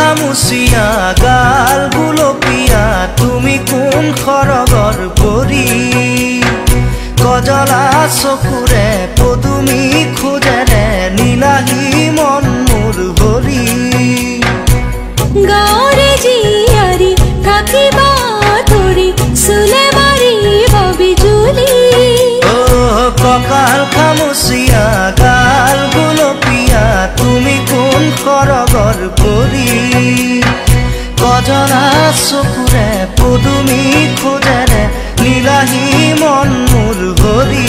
খামুচিয়া গাল গুলপীয়া তুমি কোন খৰগৰ পৰি কজলা চকুৰে পদুমি খোজেৰে নীলাহী মন মোৰ ভৰি গাঁৱৰে জীয়াৰী থাকিবা ধৰি চুলে মাৰিব বিজুলি কঁকাল খামুচিয়া গাল গুলপীয়া তুমি কোন খৰগৰ পৰি কজলা চকুৰে পদুমি খোজেৰে নীলাহী মন মোৰ ভৰি